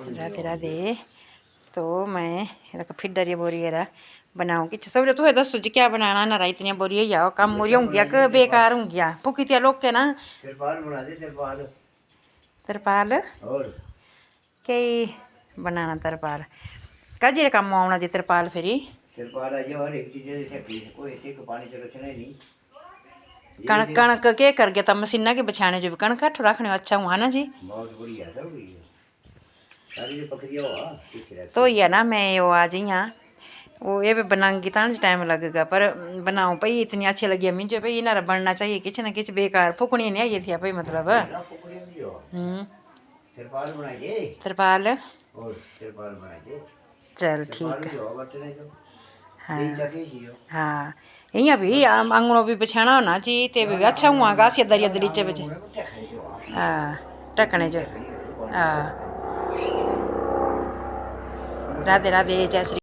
राधे राधे। तो मैं फिर ये बोरी बनाऊँ कि सब तो दसो जी क्या बनाना ना इतनी बोरी जाओ कम मोरी होंगी कि बेकार होंगी भुखी त्या लोग के ना तरपाल कई बनाना तरपाल कजी कम आना जी तरपाल फिर कणक कणक के कर गया तब मशीना के बिछाने जो भी कणक हठ रखने अच्छा हुआ ना जी तो ही ना मैं वो आ जी हाँ वो ये भी बनाऊंगी तो टाइम लगेगा पर बनाऊँ भाई इतनी अच्छी लगी मुझे भाई इन्हारा बनना चाहिए किच ना किच बेकार फुकनी नहीं आई थी भाई मतलब तरपाल चल ठीक है हाँ हाँ इं भी आंगनों भी बिछाना होना जी तो भी अच्छा हुआ गासिया दरिया दरीचे बिच हाँ ढकने जो हाँ राधे राधे जय श्री